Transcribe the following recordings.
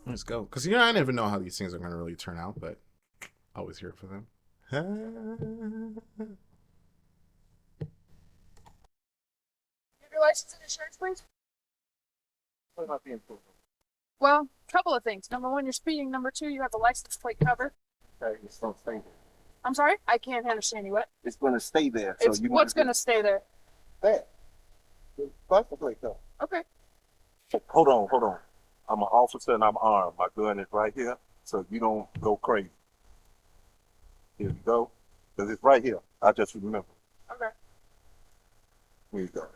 Let's go. Because, I never know how these things are going to really turn out, but always here for them. Get your license and insurance, please? What about the improvement? Well, couple of things. Number one, you're speeding. Number two, you have the license plate cover. Okay, it's gonna stay there. I'm sorry? I can't understand you. What? It's gonna stay there. So What's going to stay there? that? The license plate though. Okay. Hold on. I'm an officer and I'm armed. My gun is right here, so you don't go crazy. Here you go. Because it's right here. I just remember. Okay. Here you go.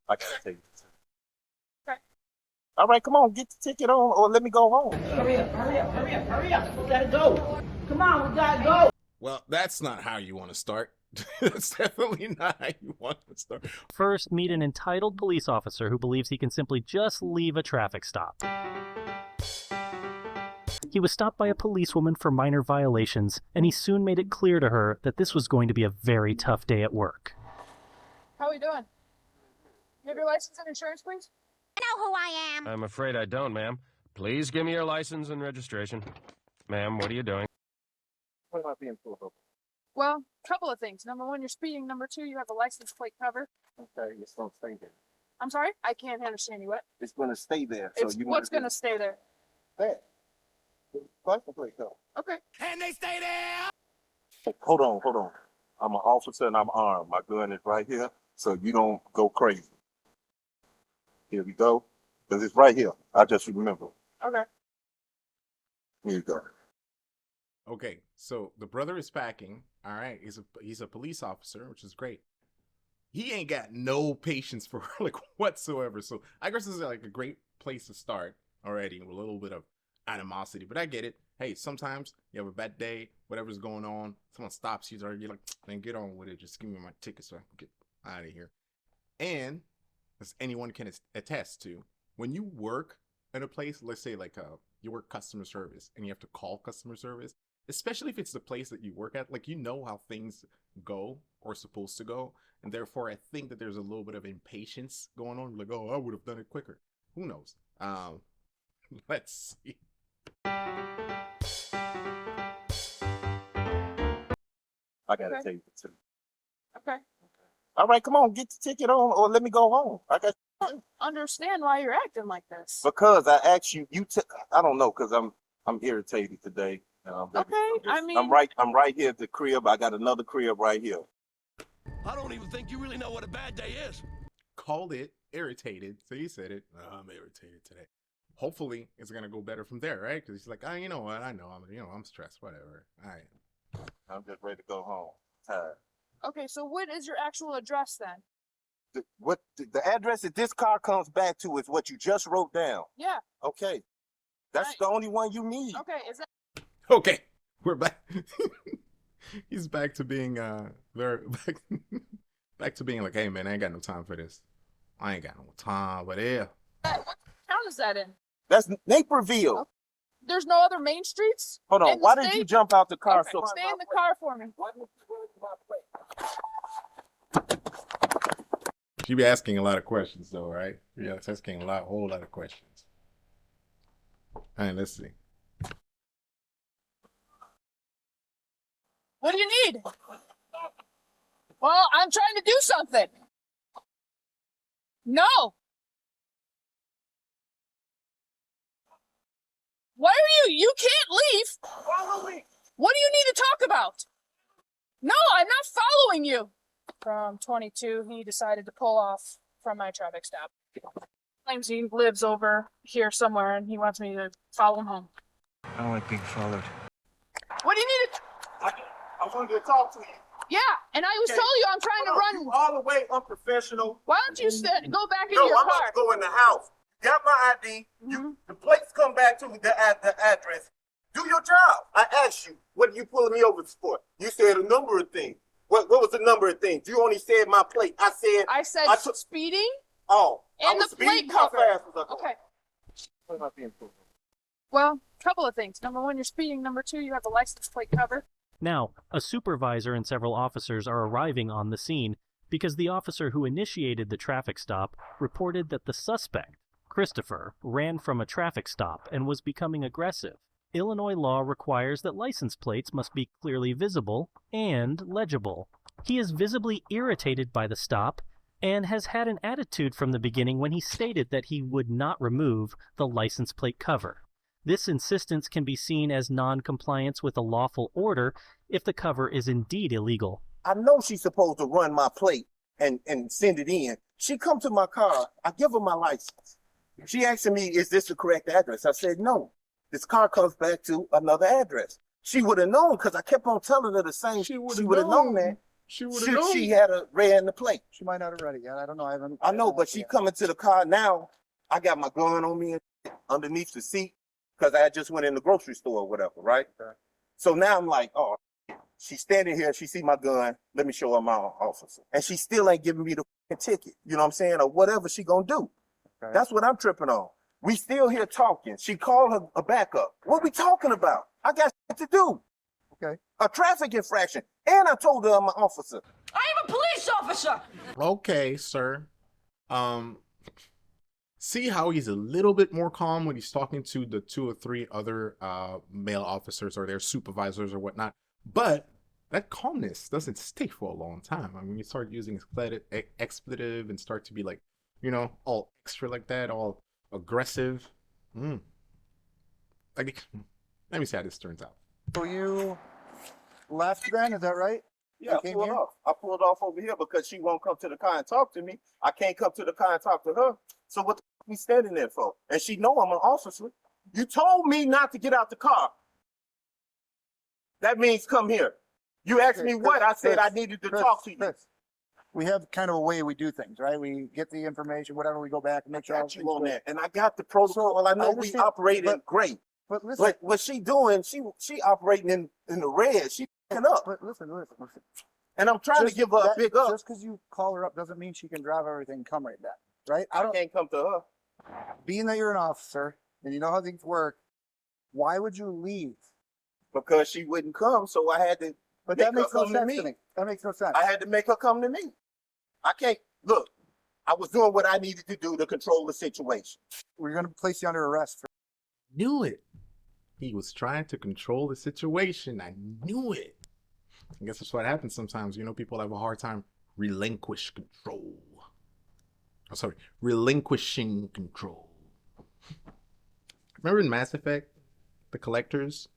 I gotta take it. Okay. All right, come on, get the ticket on, or let me go home. Hurry up. We gotta go. Come on, we gotta go. Well, that's not how you want to start. That's definitely not how you want to start. First, meet an entitled police officer who believes he can simply just leave a traffic stop. He was stopped by a policewoman for minor violations, and he soon made it clear to her that this was going to be a very tough day at work. How are we doing? You have your license and insurance, please? I know who I am. I'm afraid I don't, ma'am. Please give me your license and registration. Ma'am, what are you doing? What about the improvement? Well, couple of things. Number one, you're speeding. Number two, you have the license plate cover. Okay, it's gonna stay there. I'm sorry? I can't understand you. What? It's gonna stay there. So What's going to stay there? that? The license plate though. Okay. And they stay there! Hold on. I'm an officer and I'm armed. My gun is right here, so you don't go crazy. Here we go. Because it's right here. I just remember. Okay. Here you go. Okay, so the brother is packing. All right, he's a police officer, which is great. He ain't got no patience for like whatsoever. So I guess this is like a great place to start already with a little bit of animosity. But I get it. Hey, sometimes you have a bad day, whatever's going on, someone stops you, you're like, then get on with it. Just give me my ticket so I can get out of here. And as anyone can attest to, when you work at a place, let's say like you work customer service and you have to call customer service, especially if it's the place that you work at, like how things go or supposed to go. And therefore, I think that there's a little bit of impatience going on. Like, oh, I would have done it quicker. Who knows? Let's see. I gotta Okay. take it too. Okay. All right, come on, get the ticket on, or let me go home. I got Understand why you're acting like this. because I asked you. I don't know, because I'm irritated today. Okay, I mean, I'm right here at the crib. I got another crib right here. I don't even think you really know what a bad day is. Called it irritated. So he said it. Oh, I'm irritated today. Hopefully, it's gonna go better from there, right? Because he's like, you know what? I know I'm stressed. Whatever. All right. I'm just ready to go home. Tired. okay, so what is your actual address then? The address that this car comes back to is what you just wrote down. Yeah. Okay, that's Right. the only one you need. Okay, is that Okay, we're back. He's back to being very back to being like, hey man, I ain't got no time for this. I ain't got no time, but yeah. what town is that in? That's Naperville. Okay. There's no other main streets? Hold in on. the Why did state? you jump out the car Okay, so? stay in the car for me. Why didn't you go to my place? She be asking a lot of questions though, right? Yeah, it's asking whole lot of questions. All right, let's see. What do you need? Well, I'm trying to do something. No. Why are you? You can't leave. Follow me. What do you need to talk about? No, I'm not following you. From 22, he decided to pull off from my traffic stop. Claims he lives over here somewhere and he wants me to follow him home. I don't like being followed. What do you need to... I wanted to talk to you. Yeah, and I was Okay. told you I'm trying to run... You all the way unprofessional. Why don't you go back into No, your I'm car? about to go in the house. Got my ID. The plates come back to the address. Do your job. I asked you, what are you pulling me over for? You said a number of things. What was the number of things? You only said my plate. I said speeding oh. I and was the plate speeding. How cover. fast was I going? Okay. What about the improvement? Well, couple of things. Number one, you're speeding. Number two, you have the license plate cover. Now, a supervisor and several officers are arriving on the scene, because the officer who initiated the traffic stop reported that the suspect, Christopher, ran from a traffic stop and was becoming aggressive. Illinois law requires that license plates must be clearly visible and legible. He is visibly irritated by the stop and has had an attitude from the beginning when he stated that he would not remove the license plate cover. This insistence can be seen as non-compliance with a lawful order if the cover is indeed illegal. I know she's supposed to run my plate and send it in. She come to my car. I give her my license. She asking me, is this the correct address? I said, no. This car comes back to another address. She would have known because I kept on telling her the same. She would have known that. She would have known. She had a red in the plate. She might not have read it yet. I don't know. I know, but she coming to the car now. I got my gun on me underneath the seat because I just went in the grocery store or whatever, right? Okay. So now I'm like, oh, she's standing here. She see my gun. Let me show her my officer. And she still ain't giving me the ticket. You know what I'm saying? Or whatever she gonna do. Okay. That's what I'm tripping on. We still here talking. She called her a backup. What we talking about? I got shit to do. Okay. A traffic infraction. And I told her I'm an officer. I am a police officer. Okay, sir. See how he's a little bit more calm when he's talking to the 2 or 3 other male officers or their supervisors or whatnot. But that calmness doesn't stay for a long time. I mean, you start using expletive and start to be like, you know, all extra like that, all aggressive. Like, let me see how this turns out. So you left then, is that right? Yeah, I pulled off. I pulled off over here because she won't come to the car and talk to me. I can't come to the car and talk to her. So what the f we standing there for? And she know I'm an officer. You told me not to get out the car. That means come here. You asked me what? I said I needed to talk to you. Chris, we have kind of a way we do things, right? We get the information, whatever, we go back and make sure Got you on that. And I got the protocol. I know we understand, operating great. But listen, But what she doing, she operating in the red. She f***ing up. but listen. And I'm trying to give her a big up. Just because you call her up doesn't mean she can drive everything and come right back, right? I can't come to her. Being that you're an officer and you know how things work, why would you leave? Because she wouldn't come, so I had to. But that Make makes her no come to sense me. to me. That makes no sense. I had to make her come to me. I can't look. I was doing what I needed to do to control the situation. We're going to place you under arrest. Knew it. He was trying to control the situation. I knew it. I guess that's what happens sometimes. You know, people have a hard time relinquish control. Oh, sorry, relinquishing control. Remember in Mass Effect, the collectors?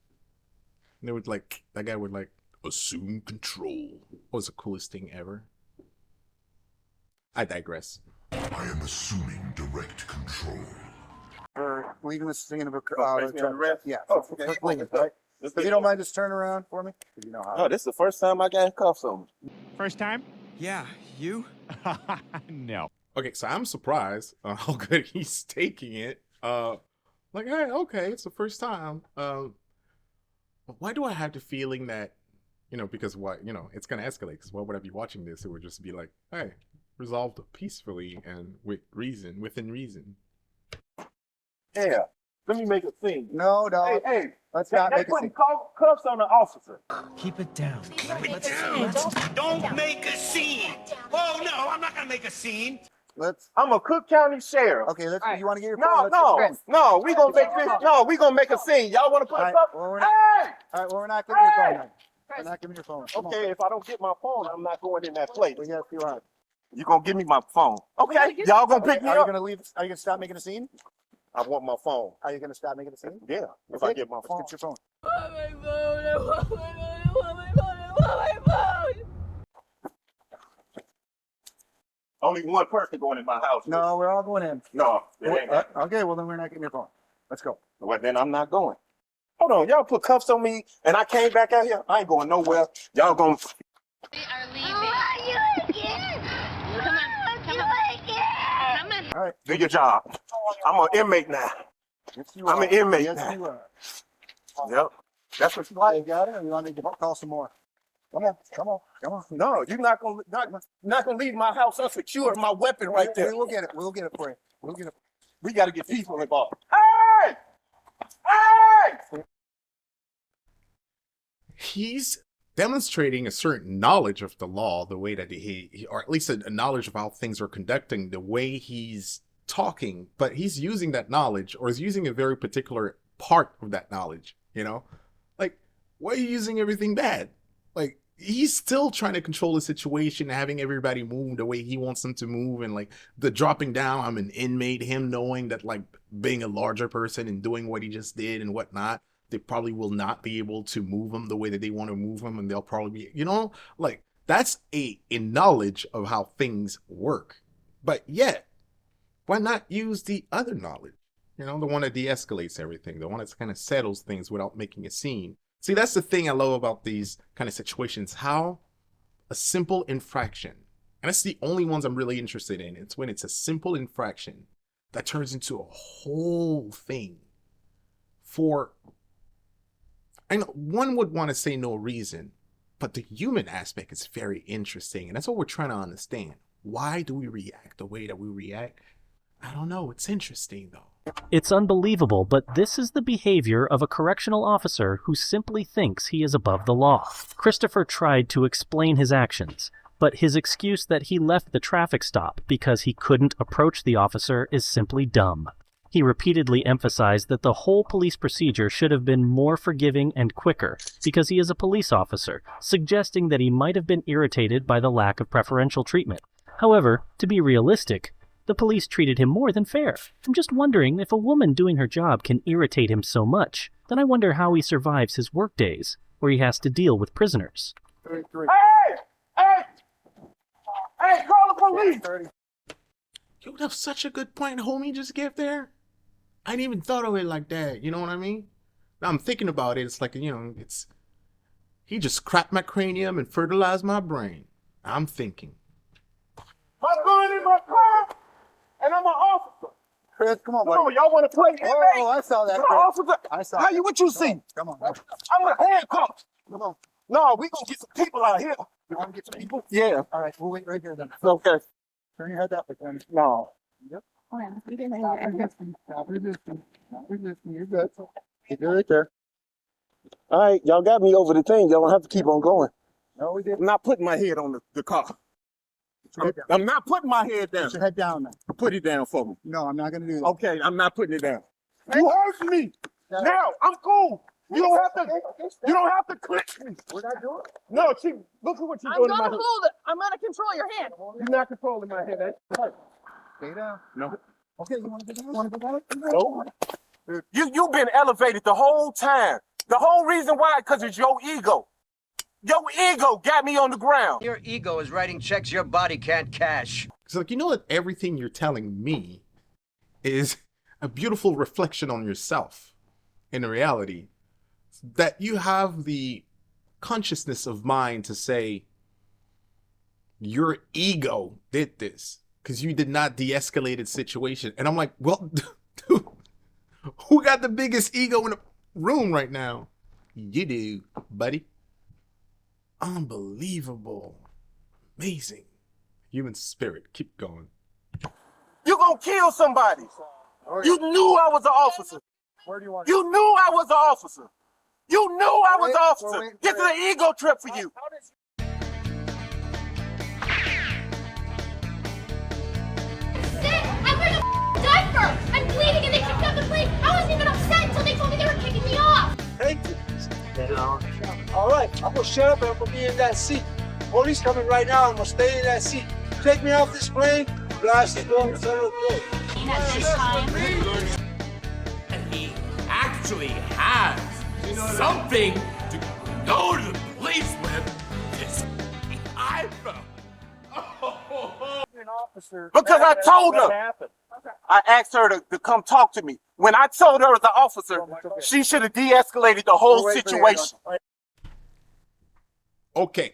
They would like, that guy would like, assume control. What was the coolest thing ever? I digress. I am assuming direct control. For leaving the scene of a place me under arrest? Yeah. Oh, for okay. leaving, right? If you don't mind, just turn around for me. You know how. Oh, this is the first time I got cuffs on me. First time? Yeah, you? No. Okay, so I'm surprised how good he's taking it. Like, hey, okay, it's the first time. Why do I have the feeling that, you know, because what, you know, it's gonna escalate. Because why would I be watching this? It would just be like, hey, resolved peacefully and within reason. Yeah. Let me make a scene. No, Hey, let's not make a putting scene. cuffs on the officer. Keep it down. Don't make a scene. Oh no, I'm not gonna make a scene. I'm a Cook County sheriff. Okay, let's. You want to get your No, phone? no, we gonna make this. No, we gonna make a scene. Y'all want to put All a right, cuff? well, Hey! All right, well, we're not giving your phone. Then. We're not giving your phone. Come on. Okay, if I don't get my phone, I'm not going in that place. We got you on. You gonna give me my phone? Okay, y'all gonna pick me Are you up? gonna leave? Are you gonna stop making a scene? I want my phone. Are you gonna stop making a scene? Yeah, if Okay, I get my let's phone. get your phone. I want my phone. I want my phone. I want my phone. I want my phone. Only one person going in my house. No, we're all going in. No, it ain't that. Okay, well then we're not getting your phone. Let's go. Well, then I'm not going. Hold on, y'all put cuffs on me, and I came back out here. I ain't going nowhere. Y'all gonna. We are leaving. You again? Come on, come on. Come on. All right. Do your job. I'm an inmate now. Yes, you I'm are. an inmate Yes, now. you are. Yep. That's what you You like. got it, or you want me to call some more? Come on, come on, come on. No, you're not gonna leave my house unsecured. My weapon right there. We'll get it. We'll get it for you. We'll get it. We got to get people involved. Hey! Hey! He's demonstrating a certain knowledge of the law, the way that or at least a knowledge of how things are conducting, the way he's talking, but he's using that knowledge, or is using a very particular part of that knowledge, you know? Like, why are you using everything bad? Like, he's still trying to control the situation, having everybody move the way he wants them to move, and like the dropping down, I'm an inmate, him knowing that like being a larger person and doing what he just did and whatnot, they probably will not be able to move him the way that they want to move him, and they'll probably be, you know, like that's a knowledge of how things work. But yet, why not use the other knowledge? You know, the one that de-escalates everything, the one that kind of settles things without making a scene. See, that's the thing I love about these kind of situations, how a simple infraction, and that's the only ones I'm really interested in. It's when it's a simple infraction that turns into a whole thing for, I know one would want to say no reason, but the human aspect is very interesting. And that's what we're trying to understand. Why do we react the way that we react? I don't know. It's interesting, though. It's unbelievable, but this is the behavior of a correctional officer who simply thinks he is above the law. Christopher tried to explain his actions, but his excuse that he left the traffic stop because he couldn't approach the officer is simply dumb. He repeatedly emphasized that the whole police procedure should have been more forgiving and quicker because he is a police officer, suggesting that he might have been irritated by the lack of preferential treatment. However, to be realistic, the police treated him more than fair. I'm just wondering, if a woman doing her job can irritate him so much, then I wonder how he survives his work days, where he has to deal with prisoners. Hey! Hey! Hey, call the police! Yo, that's such a good point homie just gave there. I didn't even thought of it like that, you know what I mean? Now I'm thinking about it, it's like, you know, it's, he just cracked my cranium and fertilized my brain. I'm thinking. My gun in my car, and I'm an officer. Chris, come on, buddy. Oh, y'all want to play inmate? Oh, I saw that, You're an Chris. officer. I saw How that. you, what you see? Come on. I'm a handcuff. Come on. No, we gonna get some people out here. You want to get some people? Yeah. All right, we'll wait right here then. Okay. Turn your head that way, then. No. Yep. Stop resisting. Stop resisting. Stop resisting. You're good. Keep it right there. All right, y'all got me over the thing. Y'all don't have to keep on going. No, we didn't. I'm not putting my head on the car. I'm not putting my head down. Put your head down now. Put it down for me. No, I'm not going to do that. Okay, I'm not putting it down. You hurt me. Now, I'm cool. You don't have to click me. We're not doing it. No, see, look at what you're I'm doing in gonna my head. hold it. I'm gonna control your hand. You're not controlling my head. That's right. Stay down. No. Okay, you want to go down? Want to go down? No. You've been elevated the whole time. The whole reason why, because it's your ego. Your ego got me on the ground. Your ego is writing checks your body can't cash. It's like, you know that everything you're telling me is a beautiful reflection on yourself in reality. That you have the consciousness of mind to say your ego did this because you did not de-escalate the situation. And I'm like, well, dude, who got the biggest ego in the room right now? You do, buddy. Unbelievable. Amazing. Human spirit. Keep going. You gonna kill somebody. You knew I was an officer. Where do you want You knew I was an officer. You knew I was an officer. wait, This is an ego trip for you. I'm wearing a diaper. I'm bleeding and they kicked out the plate. I wasn't even upset until they told me they were kicking me off. Thank you. All right, I'm gonna shut up and I'm gonna be in that seat. Police coming right now. I'm gonna stay in that seat. Take me off this plane. Blast the door. Settle the door. At this time. He actually has something to go to the police with. This iPhone. an officer? Because I told What her. happened? I asked her to come talk to me. When I told her as an officer, she should have de-escalated the whole situation. Okay.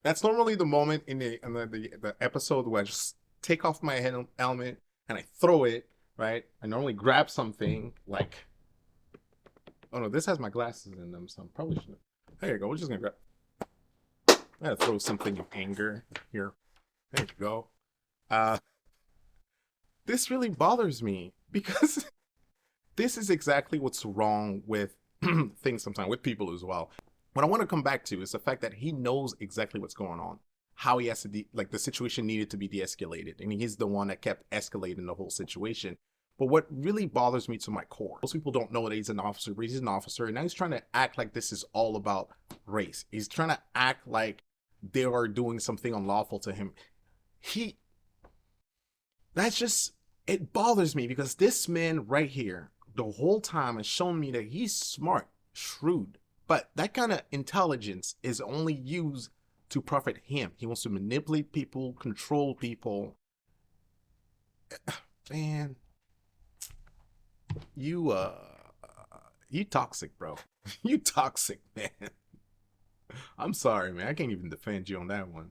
That's normally the moment in the episode where I just take off my helmet and I throw it, right? I normally grab something like, oh no, this has my glasses in them, so I'm probably shouldn't. There you go. We're just gonna grab. I'm gonna throw something in anger here. There you go. This really bothers me because this is exactly what's wrong with things sometimes, with people as well. what I want to come back to is the fact that he knows exactly what's going on, how he has to like the situation needed to be de-escalated, and he's the one that kept escalating the whole situation. But what really bothers me to my core, most people don't know that he's an officer, but he's an officer, and now he's trying to act like this is all about race. He's trying to act like they are doing something unlawful to him. That's just, it bothers me, because this man right here, the whole time has shown me that he's smart, shrewd, but that kind of intelligence is only used to profit him. He wants to manipulate people, control people. Man, you toxic, bro. You toxic, man. I'm sorry, man. I can't even defend you on that one.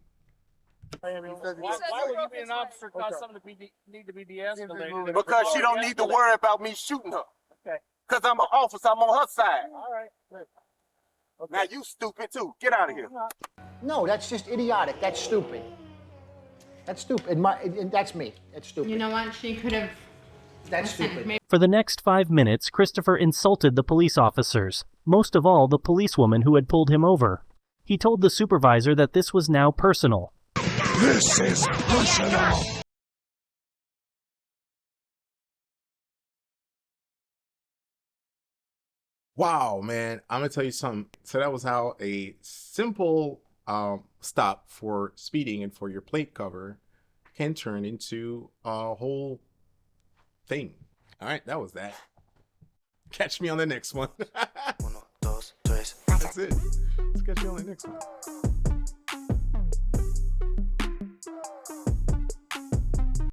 Why would you be an officer cause something to need to be de-escalated? Because she don't need to worry about me shooting her. Okay. Because I'm an officer, I'm on her side. All right. Good. Okay. Now you stupid too. Get out of here. No, that's just idiotic. That's stupid. That's stupid. That's me. That's stupid. You know what? She could have. That's stupid. For the next 5 minutes, Christopher insulted the police officers, most of all the policewoman who had pulled him over. He told the supervisor that this was now personal. This is personal. Wow, man. I'm gonna tell you something. So that was how a simple stop for speeding and for your plate cover can turn into a whole thing. All right, that was that. Catch me on the next one. That's it. Let's catch you on the next one.